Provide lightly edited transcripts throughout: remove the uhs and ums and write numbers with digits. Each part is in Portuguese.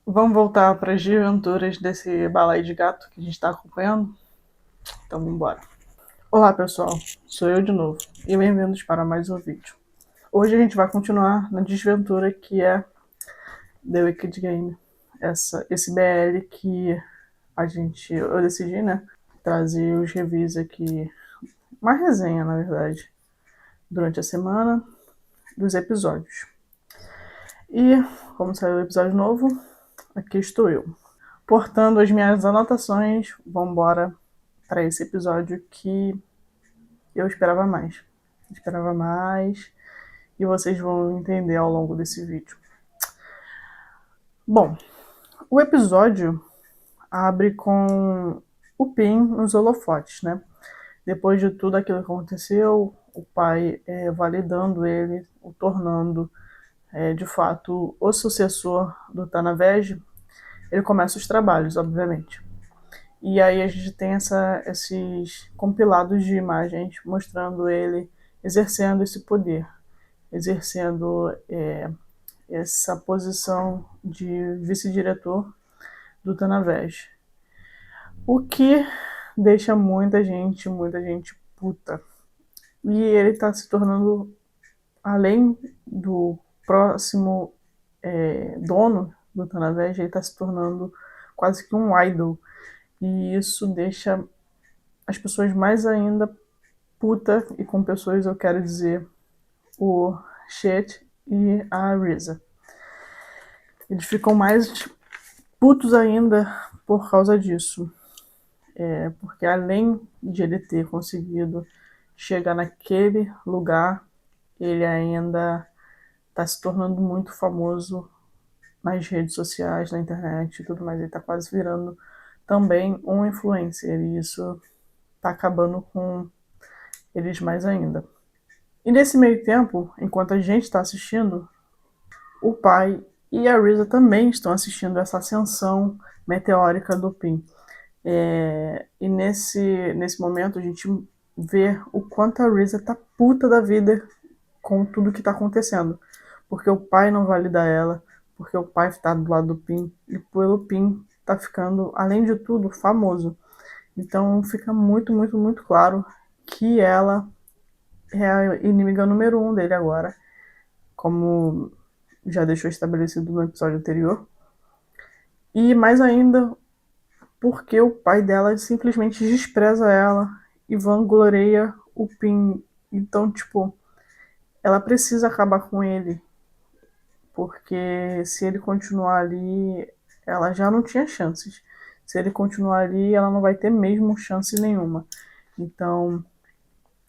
Vamos voltar para as desventuras desse balaio de gato que a gente está acompanhando? Então vamos embora. Olá pessoal, sou eu de novo e bem-vindos para mais um vídeo. Hoje a gente vai continuar na desventura que é The Wicked Game. Esse BL que eu decidi, né, trazer os reviews aqui, uma resenha na verdade, durante a semana dos episódios. E como saiu o episódio novo, aqui estou eu, portando as minhas anotações. Vamos embora para esse episódio que eu esperava mais. Esperava mais e vocês vão entender ao longo desse vídeo. Bom, o episódio abre com o Pin nos holofotes, né? Depois de tudo aquilo que aconteceu, o pai validando ele, o tornando de fato o sucessor do Tanavej, ele começa os trabalhos, obviamente. E aí a gente tem esses compilados de imagens mostrando ele exercendo esse poder, exercendo essa posição de vice-diretor do Tanavej. O que deixa muita gente puta. E ele está se tornando, além do próximo dono do Tanavej, ele está se tornando quase que um idol. E isso deixa as pessoas mais ainda puta, e com pessoas eu quero dizer o Chet e a Risa. Eles ficam mais putos ainda por causa disso. Porque além de ele ter conseguido chegar naquele lugar, ele ainda está se tornando muito famoso nas redes sociais, na internet e tudo mais. Ele está quase virando também um influencer, e isso está acabando com eles mais ainda. E nesse meio tempo, enquanto a gente está assistindo, o pai e a Risa também estão assistindo essa ascensão meteórica do Pin. E nesse momento a gente vê o quanto a Risa tá puta da vida com tudo que tá acontecendo. Porque o pai não valida ela, porque o pai tá do lado do Pin, e pelo Pin tá ficando, além de tudo, famoso. Então fica muito claro que ela é a inimiga número 1 dele agora, como já deixou estabelecido no episódio anterior. E mais ainda, porque o pai dela simplesmente despreza ela e vangloria o Pin. Então, tipo, ela precisa acabar com ele, porque se ele continuar ali, ela já não tinha chances. Se ele continuar ali, ela não vai ter mesmo chance nenhuma. Então,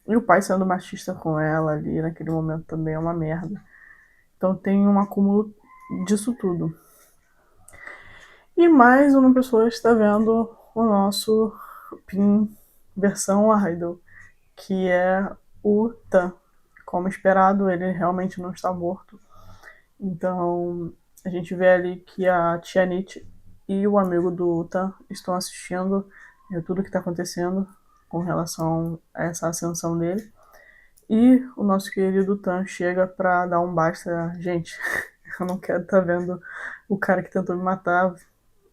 e o pai sendo machista com ela ali naquele momento também é uma merda. Então tem um acúmulo disso tudo. E mais uma pessoa está vendo o nosso Pin versão Idol, que é o Tan. Como esperado, ele realmente não está morto. Então a gente vê ali que a Tianit e o amigo do Tan estão assistindo tudo que está acontecendo com relação a essa ascensão dele. E o nosso querido Tan chega para dar um basta. Gente, eu não quero estar vendo o cara que tentou me matar,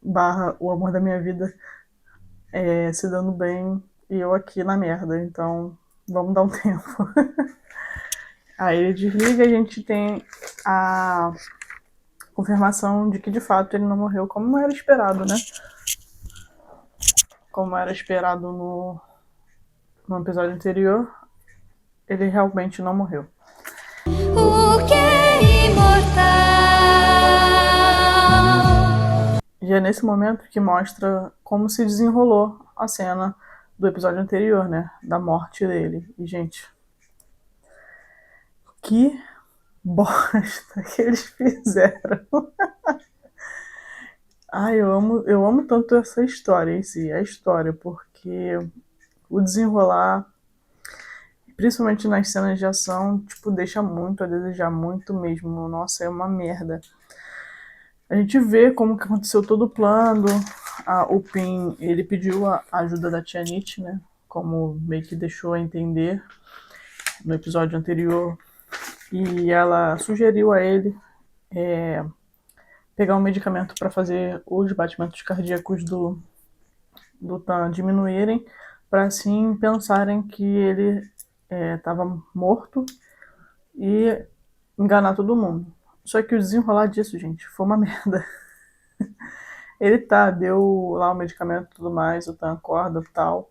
barra o amor da minha vida, se dando bem e eu aqui na merda. Então vamos dar um tempo. Aí ele desliga e a gente tem a confirmação de que de fato ele não morreu, como era esperado, né? Como era esperado no episódio anterior, ele realmente não morreu. O que é imortal? E é nesse momento que mostra como se desenrolou a cena do episódio anterior, né? Da morte dele. E, gente, que bosta que eles fizeram. Ai, eu amo tanto essa história em si, a história, porque o desenrolar, principalmente nas cenas de ação, tipo, deixa muito a desejar, muito mesmo. Nossa, é uma merda. A gente vê como que aconteceu todo o plano. O Pin, ele pediu a ajuda da Tianit, né? Como meio que deixou a entender no episódio anterior. E ela sugeriu a ele pegar um medicamento para fazer os batimentos cardíacos do Tan diminuírem, para assim pensarem que ele estava morto e enganar todo mundo. Só que o desenrolar disso, gente, foi uma merda. Ele deu lá o medicamento e tudo mais, o Tan acorda e tal.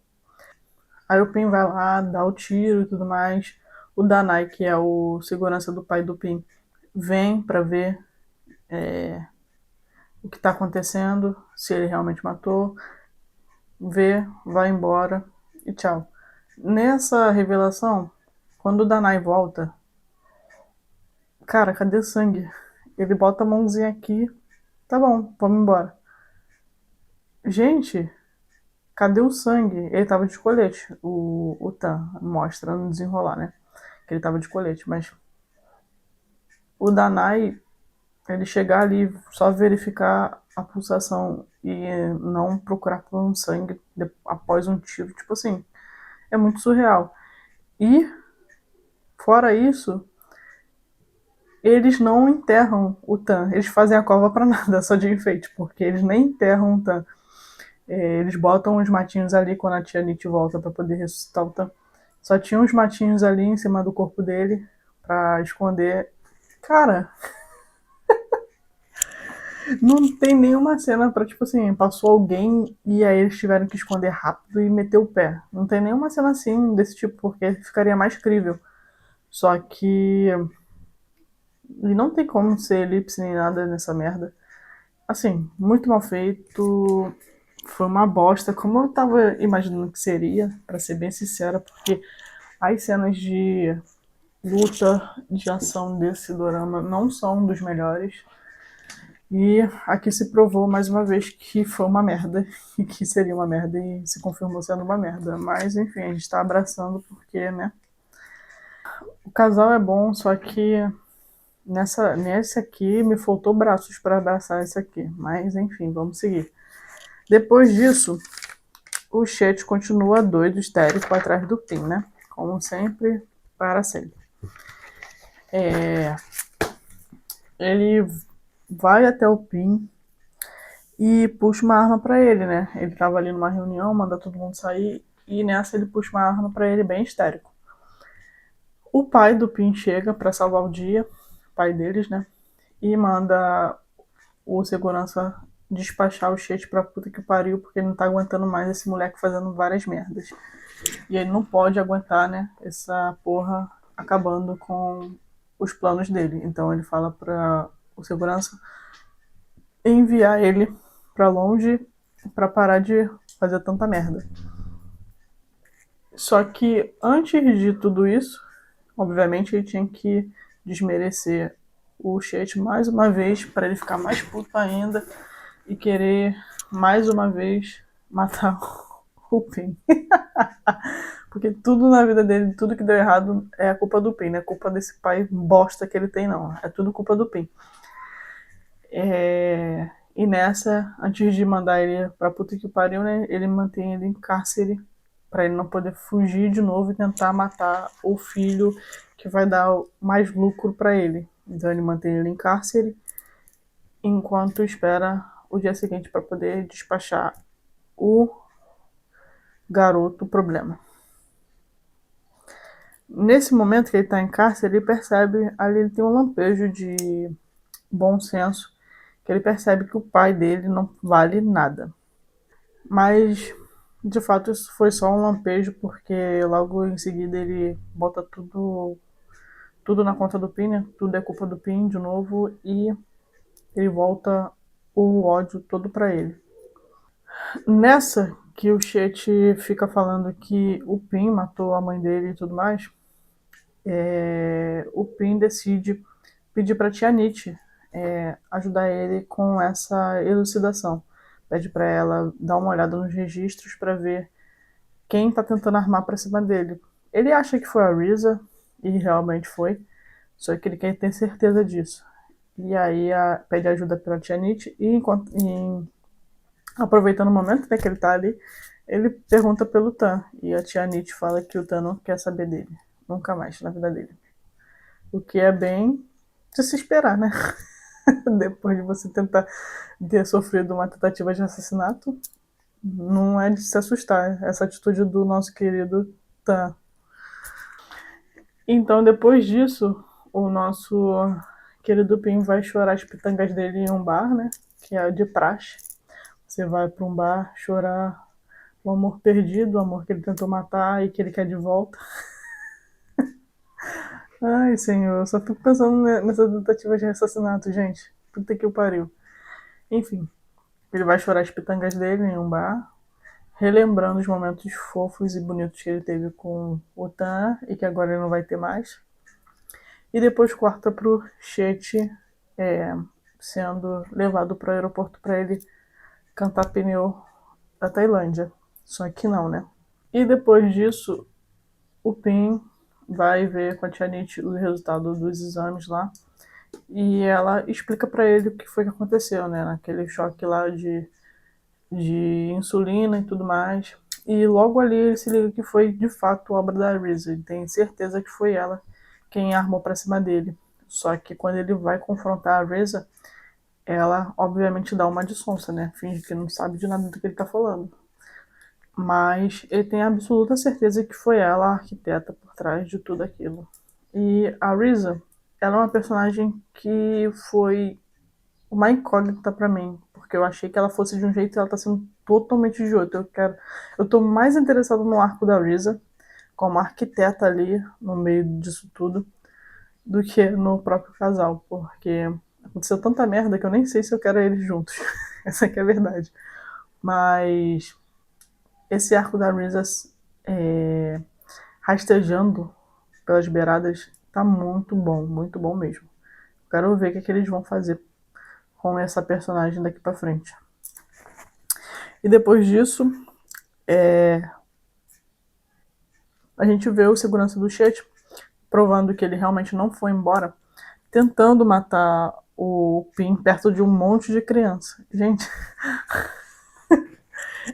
Aí o Pin vai lá, dá o tiro e tudo mais. O Danai, que é o segurança do pai do Pin, vem pra ver o que tá acontecendo, se ele realmente matou, vê, vai embora e tchau. Nessa revelação, quando o Danai volta, cara, cadê o sangue? Ele bota a mãozinha aqui, tá bom, vamos embora. Gente, cadê o sangue? Ele tava de colete, o Tan, mostra no desenrolar, né? Que ele tava de colete, mas o Danai, ele chegar ali, só verificar a pulsação e não procurar por um sangue após um tiro, tipo assim, é muito surreal. E, fora isso, eles não enterram o Tan, eles fazem a cova pra nada, só de enfeite, porque eles nem enterram o Tan. Eles botam os matinhos ali quando a tia Nit volta pra poder ressuscitar o Tan. Só tinha uns matinhos ali em cima do corpo dele pra esconder. Cara, não tem nenhuma cena pra, tipo assim, passou alguém e aí eles tiveram que esconder rápido e meter o pé. Não tem nenhuma cena assim, desse tipo, porque ficaria mais crível. Só que. E não tem como ser elipse nem nada nessa merda. Assim, muito mal feito. Foi uma bosta, como eu tava imaginando que seria, pra ser bem sincera, porque as cenas de luta, de ação desse dorama não são dos melhores. E aqui se provou mais uma vez que foi uma merda, e que seria uma merda, e se confirmou sendo uma merda. Mas enfim, a gente tá abraçando porque, né? O casal é bom, só que nesse aqui me faltou braços para abraçar esse aqui. Mas enfim, vamos seguir. Depois disso, o chat continua doido, histérico, atrás do Pin, né? Como sempre, para sempre. Ele vai até o Pin e puxa uma arma pra ele, né? Ele tava ali numa reunião, manda todo mundo sair e nessa ele puxa uma arma pra ele bem histérico. O pai do Pin chega pra salvar o dia, pai deles, né? E manda o segurança despachar o Chet pra puta que pariu, porque ele não tá aguentando mais esse moleque fazendo várias merdas. E ele não pode aguentar, né? Essa porra acabando com os planos dele. Então ele fala pra o segurança enviar ele pra longe pra parar de fazer tanta merda. Só que antes de tudo isso, obviamente ele tinha que desmerecer o Chet mais uma vez para ele ficar mais puto ainda e querer mais uma vez matar o Pin. Porque tudo na vida dele, tudo que deu errado é a culpa do Pin, não é culpa desse pai bosta que ele tem, não. É tudo culpa do Pin. E nessa, antes de mandar ele pra puta que pariu, né, ele mantém ele em cárcere pra ele não poder fugir de novo e tentar matar o filho que vai dar mais lucro pra ele. Então ele mantém ele em cárcere enquanto espera o dia seguinte pra poder despachar o garoto problema. Nesse momento que ele tá em cárcere, ele percebe, ali ele tem um lampejo de bom senso, que ele percebe que o pai dele não vale nada. Mas, de fato, isso foi só um lampejo, porque logo em seguida ele bota tudo na conta do Pin, né? Tudo é culpa do Pin de novo, e ele volta o ódio todo pra ele. Nessa que o Chet fica falando que o Pin matou a mãe dele e tudo mais, o Pin decide pedir pra tia Nit ajudar ele com essa elucidação. Pede pra ela dar uma olhada nos registros pra ver quem tá tentando armar pra cima dele. Ele acha que foi a Risa, e realmente foi, só que ele quer ter certeza disso. E aí pede ajuda pela tia Nit e aproveitando o momento, né, que ele tá ali, ele pergunta pelo Tan. E a tia Nit fala que o Tan não quer saber dele. Nunca mais na vida dele. O que é bem de se esperar, né? depois de você ter sofrido uma tentativa de assassinato, não é de se assustar essa atitude do nosso querido Tan. Então, depois disso, o nosso querido Pim vai chorar as pitangas dele em um bar, né? Que é de praxe. Você vai para um bar chorar o amor perdido, o amor que ele tentou matar e que ele quer de volta. Ai, senhor, eu só fico pensando nessa tentativa de assassinato, gente. Puta que o pariu. Enfim, ele vai chorar as pitangas dele em um bar, relembrando os momentos fofos e bonitos que ele teve com o Tan e que agora ele não vai ter mais. E depois corta pro Chet sendo levado para o aeroporto para ele cantar pneu da Tailândia. Só que não, né? E depois disso, o Pin vai ver com a Tianit o resultado dos exames lá. E ela explica para ele o que foi que aconteceu, né? Naquele choque lá de insulina e tudo mais. E logo ali ele se liga que foi de fato obra da Risa. Ele tem certeza que foi ela quem armou para cima dele. Só que quando ele vai confrontar a Risa, ela obviamente dá uma de sonsa, né? Finge que não sabe de nada do que ele tá falando. Mas ele tem absoluta certeza que foi ela a arquiteta por trás de tudo aquilo. E a Risa, ela é uma personagem que foi uma incógnita pra mim, porque eu achei que ela fosse de um jeito e ela tá sendo totalmente de outro. Eu tô mais interessado no arco da Risa, como arquiteta ali no meio disso tudo, do que no próprio casal, porque aconteceu tanta merda que eu nem sei se eu quero eles juntos. Essa aqui é a verdade. Mas esse arco da Risa rastejando pelas beiradas tá muito bom mesmo. Quero ver o que eles vão fazer com essa personagem daqui pra frente. E depois disso, a gente vê o segurança do Chet provando que ele realmente não foi embora, tentando matar o Pin perto de um monte de criança. Gente,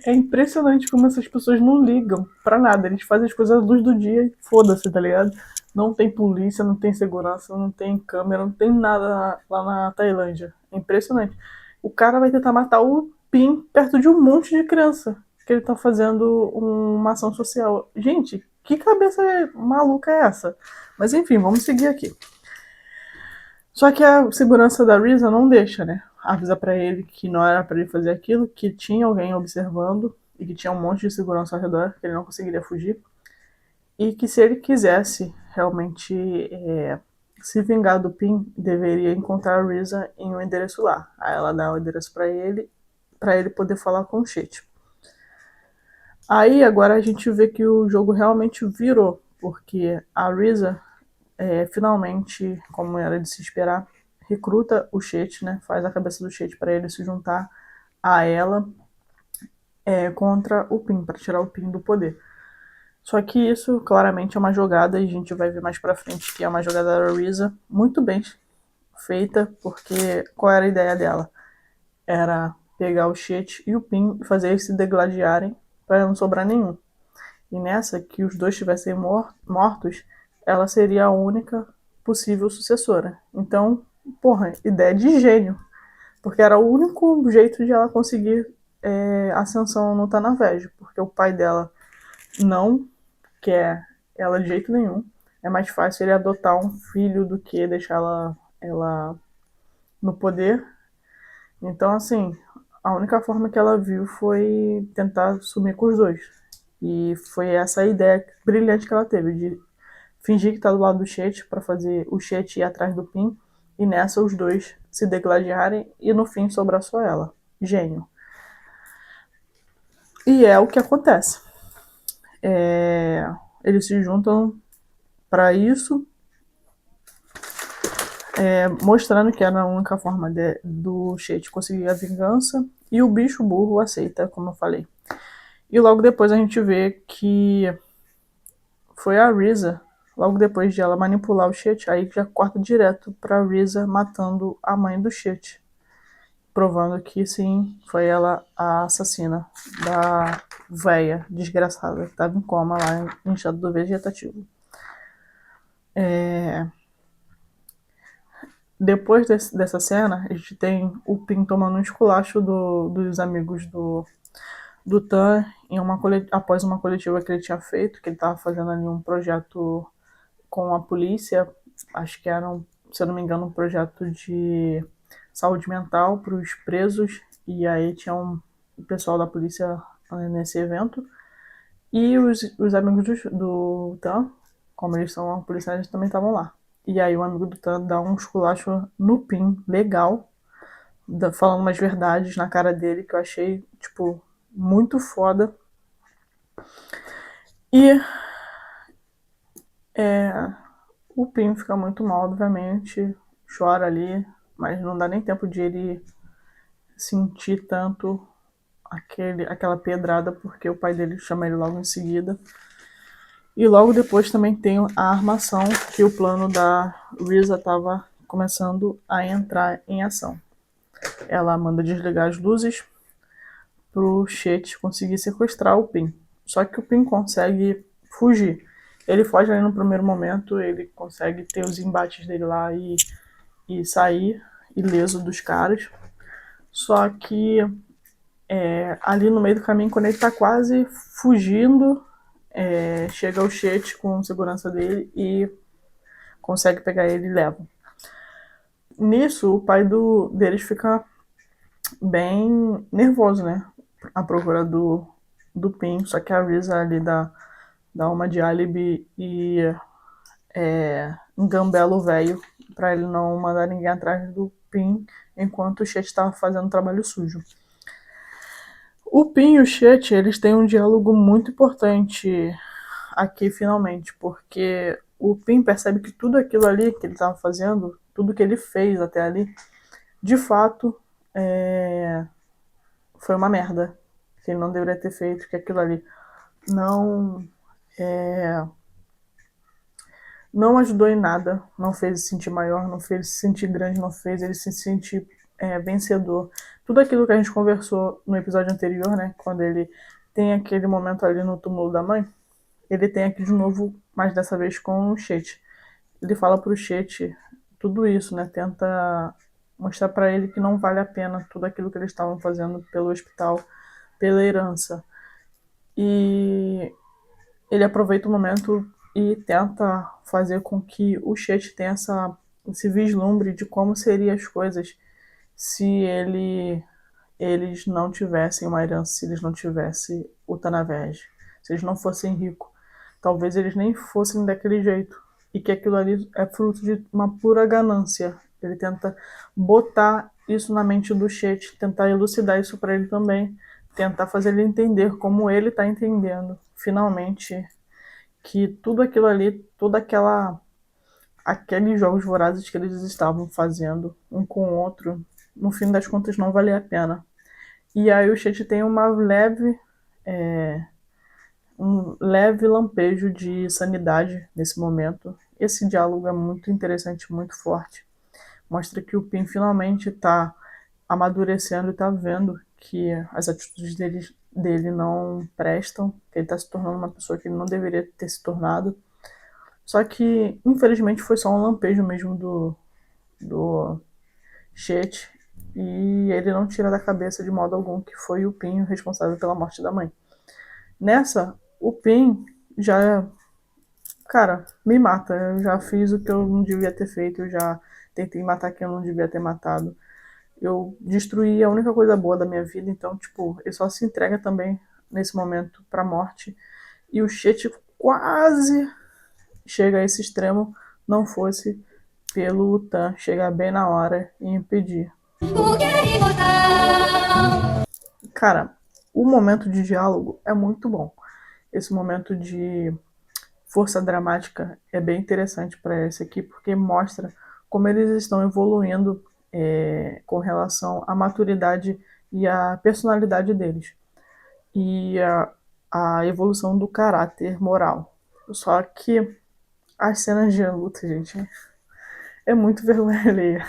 é impressionante como essas pessoas não ligam pra nada. Eles fazem as coisas à luz do dia e foda-se, tá ligado? Não tem polícia, não tem segurança, não tem câmera, não tem nada lá na Tailândia. É impressionante. O cara vai tentar matar o Pin perto de um monte de criança. Que ele tá fazendo uma ação social. Gente, que cabeça maluca é essa? Mas enfim, vamos seguir aqui. Só que a segurança da Risa não deixa, né? Avisa pra ele que não era pra ele fazer aquilo, que tinha alguém observando e que tinha um monte de segurança ao redor, que ele não conseguiria fugir. E que se ele quisesse realmente se vingar do Pin, deveria encontrar a Risa em um endereço lá. Aí ela dá o endereço para ele poder falar com o Chet. Aí agora a gente vê que o jogo realmente virou, porque a Risa finalmente, como era de se esperar, recruta o Chet, né? Faz a cabeça do Chet para ele se juntar a ela contra o Pin, para tirar o Pin do poder. Só que isso claramente é uma jogada, e a gente vai ver mais pra frente que é uma jogada da Risa muito bem feita, porque qual era a ideia dela? Era pegar o Chet e o Pin e fazer eles se degladiarem para não sobrar nenhum. E nessa, que os dois estivessem mortos, ela seria a única possível sucessora. Então, porra, ideia de gênio. Porque era o único jeito de ela conseguir ascensão no Tanavejo, porque o pai dela não quer ela de jeito nenhum. É mais fácil ele adotar um filho do que deixar ela no poder. Então, assim, a única forma que ela viu foi tentar sumir com os dois. E foi essa a ideia brilhante que ela teve, de fingir que tá do lado do Chet para fazer o Chet ir atrás do Pin, e nessa os dois se degladiarem e no fim sobrar só ela. Gênio. E é o que acontece. Eles se juntam para isso, mostrando que era a única forma do Chet conseguir a vingança, e o bicho burro aceita, como eu falei. E logo depois a gente vê que foi a Risa, logo depois de ela manipular o Chet, aí já corta direto pra Risa matando a mãe do Chet, provando que sim, foi ela a assassina da véia desgraçada que estava em coma lá em estado vegetativo. dessa cena, a gente tem o Pin tomando um esculacho dos amigos do Tan após uma coletiva que ele tinha feito, que ele estava fazendo ali um projeto com a polícia, acho que era, se eu não me engano, um projeto de saúde mental para os presos, e aí tinha o pessoal da polícia nesse evento, e os amigos do Tan, como eles são policiais, também estavam lá. E aí o amigo do Tan dá um esculacho no Pin, legal, falando umas verdades na cara dele que eu achei, tipo, muito foda. E o Pin fica muito mal, obviamente, chora ali, mas não dá nem tempo de ele sentir tanto aquela pedrada, porque o pai dele chama ele logo em seguida. E logo depois também tem a armação, que o plano da Risa estava começando a entrar em ação. Ela manda desligar as luzes pro Chet conseguir sequestrar o Pin. Só que o Pin consegue fugir. Ele foge ali no primeiro momento, ele consegue ter os embates dele lá e sair ileso dos caras. Só que ali no meio do caminho, quando ele tá quase fugindo, chega o Chet com segurança dele e consegue pegar ele e leva. Nisso, o pai deles fica bem nervoso, né? À procura do Pin, só que a Risa ali dá uma de álibi e engambela o velho pra ele não mandar ninguém atrás do Pin enquanto o Chet estava fazendo o trabalho sujo. O Pin e o Chet, eles têm um diálogo muito importante aqui finalmente, porque o Pin percebe que tudo aquilo ali que ele estava fazendo, tudo que ele fez até ali, de fato, foi uma merda. Que ele não deveria ter feito, que aquilo ali não não ajudou em nada, não fez ele se sentir maior, não fez ele se sentir grande, não fez ele se sentir vencedor. Tudo aquilo que a gente conversou no episódio anterior, né? Quando ele tem aquele momento ali no túmulo da mãe, ele tem aqui de novo, mas dessa vez com o Chet. Ele fala pro Chet tudo isso, né? Tenta mostrar para ele que não vale a pena tudo aquilo que eles estavam fazendo pelo hospital, pela herança. E ele aproveita o momento e tenta fazer com que o Chet tenha esse vislumbre de como seriam as coisas se eles não tivessem uma herança, se eles não tivessem o Tanavej, se eles não fossem ricos. Talvez eles nem fossem daquele jeito. E que aquilo ali é fruto de uma pura ganância. Ele tenta botar isso na mente do Chet, tentar elucidar isso para ele também, tentar fazer ele entender como ele está entendendo, finalmente, que tudo aquilo ali, aqueles jogos vorazes que eles estavam fazendo um com o outro, no fim das contas não valia a pena. E aí o Chet tem um leve lampejo de sanidade nesse momento. Esse diálogo é muito interessante, muito forte. Mostra que o Pin finalmente está amadurecendo e está vendo que as atitudes dele não prestam, que ele está se tornando uma pessoa que ele não deveria ter se tornado. Só que, infelizmente, foi só um lampejo mesmo do Chet, e ele não tira da cabeça de modo algum que foi o Pin o responsável pela morte da mãe. Nessa, o Pin já, cara, me mata. Eu já fiz o que eu não devia ter feito, eu já tentei matar quem eu não devia ter matado. Eu destruí a única coisa boa da minha vida, então, tipo, ele só se entrega também nesse momento pra morte. E o Chet quase chega a esse extremo, não fosse pelo Tan chegar bem na hora e impedir. Cara, o momento de diálogo é muito bom. Esse momento de força dramática é bem interessante para esse aqui, porque mostra como eles estão evoluindo com relação à maturidade e à personalidade deles. E a evolução do caráter moral. Só que as cenas de luta, gente, é muito vergonha alheia.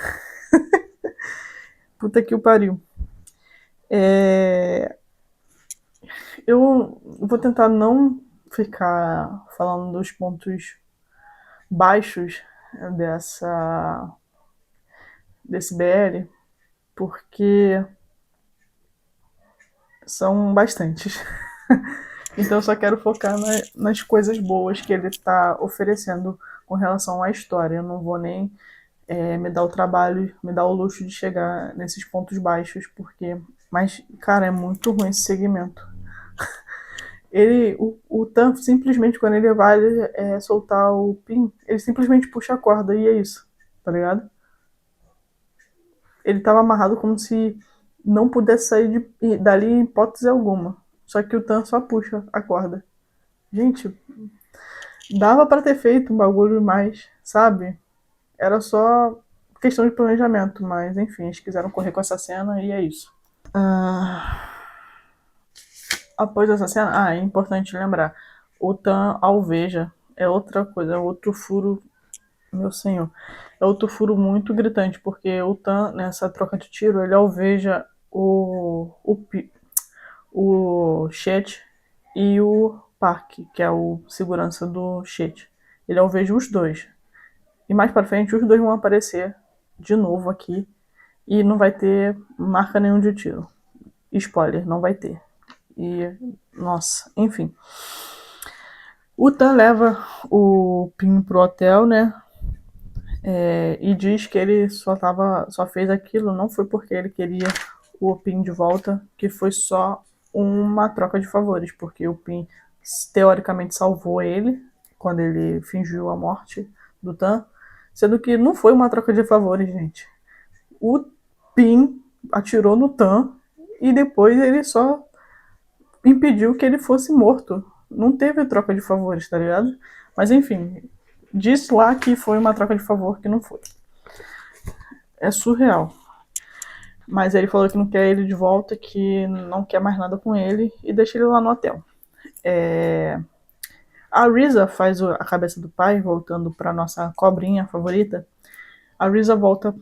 Puta que o pariu. Eu vou tentar não ficar falando dos pontos baixos dessa desse BL, porque são bastantes. Então eu só quero focar nas coisas boas que ele está oferecendo com relação à história. Eu não vou nem me dar o trabalho, me dar o luxo de chegar nesses pontos baixos, porque. Mas, cara, é muito ruim esse segmento. O Tan, simplesmente, quando ele vai soltar o pin, ele simplesmente puxa a corda e é isso, tá ligado? Ele tava amarrado como se não pudesse sair dali em hipótese alguma. Só que o Tan só puxa a corda. Gente, dava pra ter feito um bagulho mais, sabe? Era só questão de planejamento, mas enfim, eles quiseram correr com essa cena e é isso. Após essa cena, é importante lembrar, o Tan alveja é outra coisa, é outro furo, meu senhor, é outro furo muito gritante, porque o Tan, nessa troca de tiro, ele alveja o Chet e o Park, que é o segurança do Chet. Ele alveja os dois. E mais pra frente, os dois vão aparecer de novo aqui e não vai ter marca nenhum de tiro. Spoiler, não vai ter. E, nossa, enfim. O Tan leva o Pin pro hotel, né? E diz que ele só fez aquilo, não foi porque ele queria o Pin de volta, que foi só uma troca de favores, porque o Pin teoricamente salvou ele quando ele fingiu a morte do Tan, sendo que não foi uma troca de favores, gente. O Pin atirou no Tan e depois ele só impediu que ele fosse morto. Não teve troca de favores, tá ligado? Mas enfim, disse lá que foi uma troca de favor que não foi. É surreal. Mas ele falou que não quer ele de volta, que não quer mais nada com ele e deixa ele lá no hotel. A Risa faz a cabeça do pai, voltando pra nossa cobrinha favorita. A Risa volta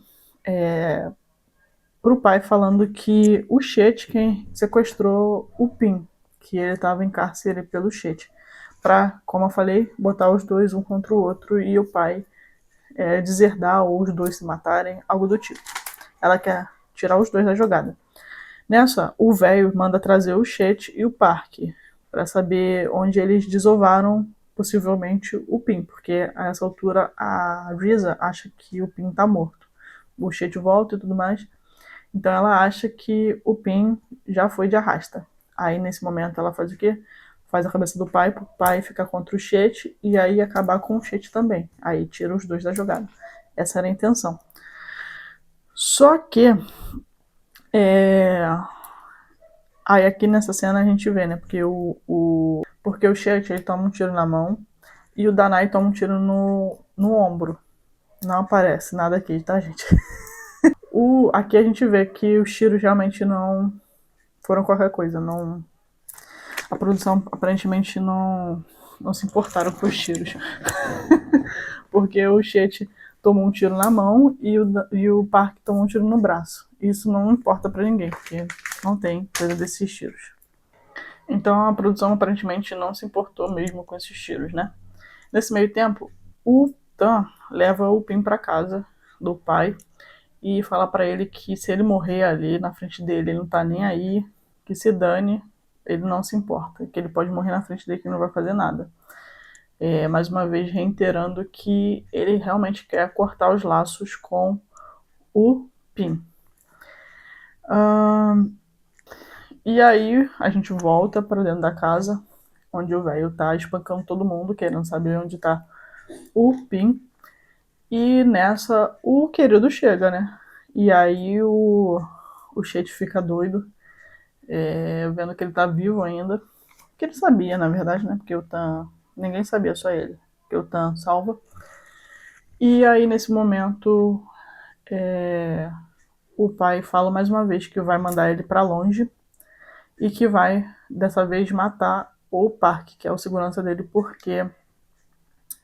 pro pai falando que o Chet quem sequestrou o Pin, que ele estava em cárcere pelo Chet, para, como eu falei, botar os dois um contra o outro e o pai deserdar ou os dois se matarem, algo do tipo. Ela quer tirar os dois da jogada. Nessa, o velho manda trazer o Chet e o Park para saber onde eles desovaram possivelmente o Pin, porque a essa altura a Risa acha que o Pin tá morto. O Chet volta e tudo mais. Então ela acha que o Pin já foi de arrasta. Aí nesse momento ela faz o quê? Faz a cabeça do pai pro pai ficar contra o Chet e aí acabar com o Chet também. Aí tira os dois da jogada. Essa era a intenção. Só que aí aqui nessa cena a gente vê, né? Porque o Chet ele toma um tiro na mão e o Danai toma um tiro no ombro. Não aparece nada aqui, tá, gente? Aqui a gente vê que os tiros realmente não foram qualquer coisa. Não, a produção aparentemente não se importaram com os tiros. Porque o Chet tomou um tiro na mão e o Park tomou um tiro no braço. Isso não importa pra ninguém, porque não tem coisa desses tiros. Então a produção aparentemente não se importou mesmo com esses tiros, né? Nesse meio tempo, o Tan leva o Pin pra casa do pai e fala pra ele que se ele morrer ali na frente dele, ele não tá nem aí, que se dane, ele não se importa, que ele pode morrer na frente dele que não vai fazer nada. Mais uma vez reiterando que ele realmente quer cortar os laços com o Pin. E aí a gente volta para dentro da casa, onde o velho tá espancando todo mundo, querendo saber onde tá o Pin. E nessa o querido chega, né? E aí o Chet fica doido, vendo que ele tá vivo ainda. Que ele sabia, na verdade, né? Porque o Tan. Ninguém sabia, só ele. Que o Tan salva. E aí, nesse momento, o pai fala mais uma vez que vai mandar ele pra longe e que vai, dessa vez, matar o Park, que é o segurança dele, porque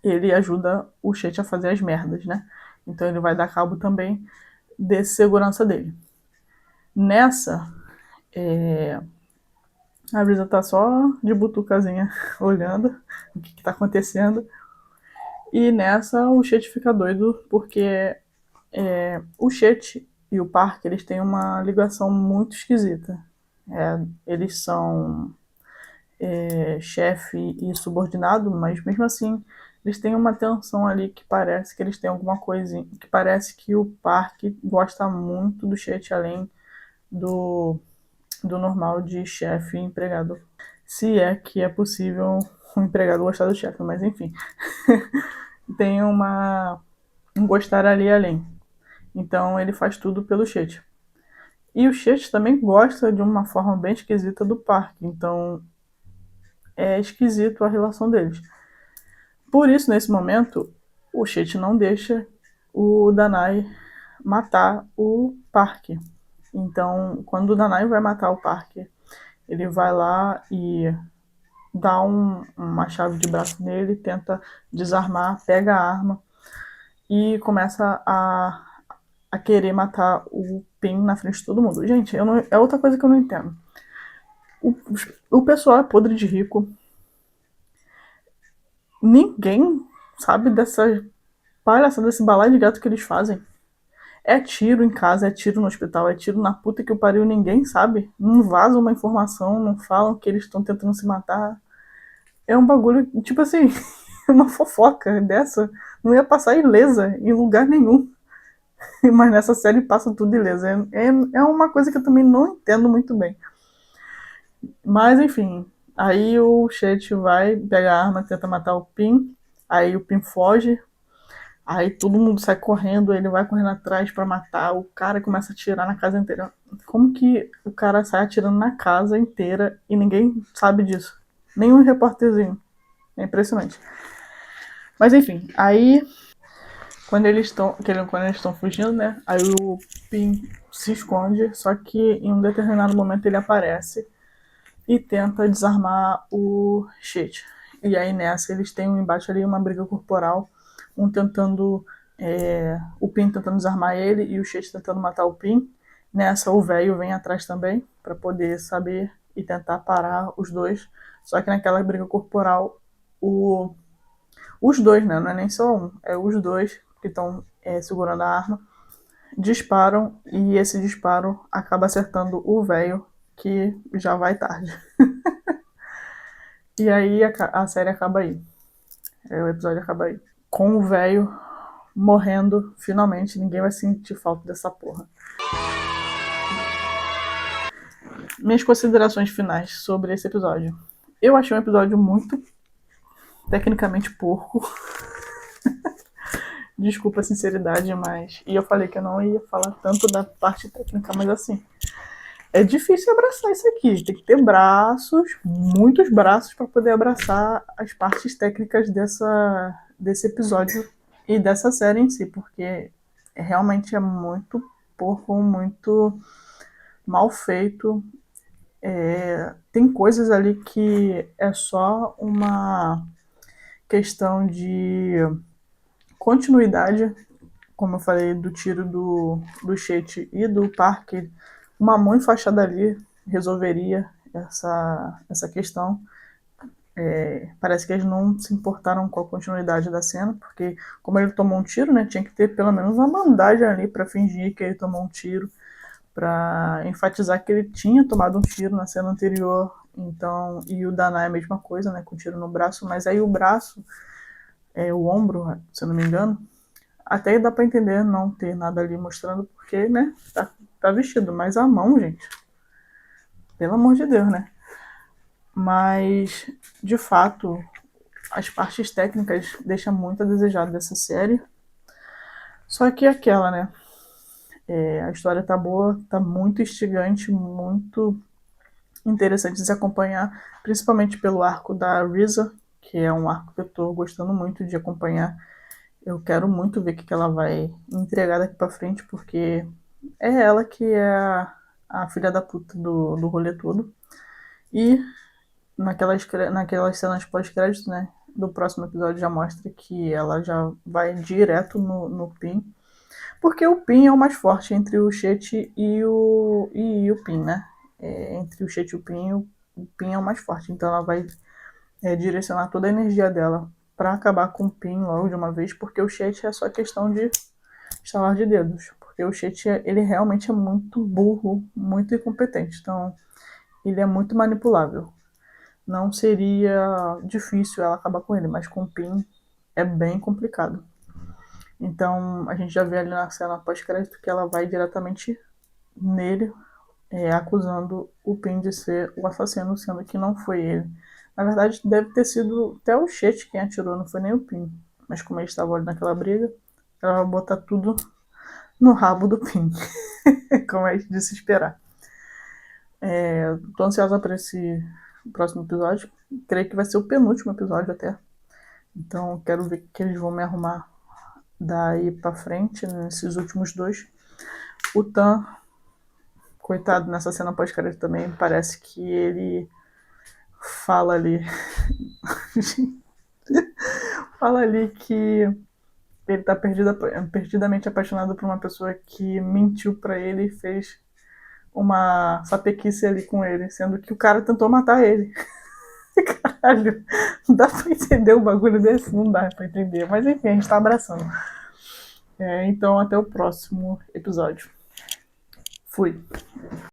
ele ajuda o Chet a fazer as merdas, né? Então ele vai dar cabo também desse segurança dele. Nessa, a Brisa tá só de butucazinha olhando o que tá acontecendo. E nessa o Chet fica doido porque O Chet e o Park, eles têm uma ligação muito esquisita. Eles são chefe e subordinado, mas mesmo assim eles têm uma tensão ali que parece que eles têm alguma coisa, que parece que o Park gosta muito do Chet além do, do normal de chefe e empregado. Se é que é possível um empregado gostar do chefe, mas enfim. Tem um gostar ali além. Então ele faz tudo pelo Chet. E o Chet também gosta de uma forma bem esquisita do Park, então é esquisito a relação deles. Por isso, nesse momento, o Chet não deixa o Danai matar o Park. Então, quando o Danai vai matar o Park, ele vai lá e dá uma chave de braço nele, tenta desarmar, pega a arma e começa a querer matar o Pin na frente de todo mundo. Gente, é outra coisa que eu não entendo. O pessoal é podre de rico. Ninguém sabe dessa palhaçada, desse balai de gato que eles fazem. É tiro em casa, é tiro no hospital, é tiro na puta que o pariu, ninguém sabe. Não vaza uma informação, não falam que eles estão tentando se matar. É um bagulho, tipo assim, uma fofoca dessa. Não ia passar ilesa em lugar nenhum. Mas nessa série passa tudo ilesa. É uma coisa que eu também não entendo muito bem. Mas enfim, aí o Chet vai, pega a arma, tenta matar o Pin. Aí o Pin foge. Aí todo mundo sai correndo, ele vai correndo atrás pra matar. O cara começa a atirar na casa inteira. Como que o cara sai atirando na casa inteira e ninguém sabe disso? Nenhum repórterzinho. É impressionante. Mas enfim, aí quando eles estão fugindo, né? Aí o Pin se esconde, só que em um determinado momento ele aparece e tenta desarmar o Chet. E aí nessa eles têm um embate ali, uma briga corporal, um tentando. O Pin tentando desarmar ele e o Chet tentando matar o Pin. Nessa o velho vem atrás também para poder saber e tentar parar os dois. Só que naquela briga corporal, os dois, né? Não é nem só um, é os dois que estão segurando a arma, disparam e esse disparo acaba acertando o velho, que já vai tarde. E aí a série acaba aí. O episódio acaba aí. Com o velho morrendo, finalmente, ninguém vai sentir falta dessa porra. Minhas considerações finais sobre esse episódio. Eu achei um episódio muito tecnicamente porco. Desculpa a sinceridade, mas. E eu falei que eu não ia falar tanto da parte técnica, mas assim. É difícil abraçar isso aqui. Tem que ter braços, muitos braços, para poder abraçar as partes técnicas desse episódio e dessa série em si, porque realmente é muito porco, muito mal feito. Tem coisas ali que é só uma questão de continuidade, como eu falei, do tiro do Chet e do Parker. Uma mão enfaixada ali resolveria essa questão. Parece que eles não se importaram com a continuidade da cena, porque como ele tomou um tiro, né, tinha que ter pelo menos uma bandagem ali para fingir que ele tomou um tiro, para enfatizar que ele tinha tomado um tiro na cena anterior. Então, e o Danai é a mesma coisa, né, com tiro no braço, mas aí o braço, o ombro, se eu não me engano, até dá para entender não ter nada ali mostrando, porque, né, tá vestido, mas a mão, gente, pelo amor de Deus, né? Mas, de fato, as partes técnicas deixam muito a desejar dessa série. Só que é aquela, né? A história tá boa, tá muito instigante, muito interessante de se acompanhar, principalmente pelo arco da Risa, que é um arco que eu tô gostando muito de acompanhar. Eu quero muito ver o que ela vai entregar daqui pra frente, porque é ela que é a filha da puta do rolê todo. E naquelas cenas pós-crédito, né, do próximo episódio já mostra que ela já vai direto no Pin. Porque o Pin é o mais forte entre o Chet e o Pin, né? Entre o Chet e o Pin é o mais forte. Então ela vai direcionar toda a energia dela para acabar com o Pin logo de uma vez, porque o Chet é só questão de estalar de dedos, porque o Chet, ele realmente é muito burro, muito incompetente, então ele é muito manipulável. Não seria difícil ela acabar com ele, mas com o Pin é bem complicado. Então a gente já vê ali na cena pós-crédito que ela vai diretamente nele, acusando o Pin de ser o assassino, sendo que não foi ele. Na verdade, deve ter sido até o Chet quem atirou, não foi nem o Pin. Mas como eles estavam ali naquela briga, ela vai botar tudo no rabo do Pin. Como é de se esperar. Tô ansiosa para esse próximo episódio. Creio que vai ser o penúltimo episódio até. Então quero ver o que eles vão me arrumar daí pra frente, nesses últimos dois. O Tan, coitado, nessa cena pós-crédito também, parece que ele fala ali. fala ali que ele tá perdidamente apaixonado por uma pessoa que mentiu pra ele e fez uma sapequice ali com ele, sendo que o cara tentou matar ele. Caralho, não dá pra entender um bagulho desse? Não dá pra entender. Mas enfim, a gente tá abraçando. Então até o próximo episódio. Fui.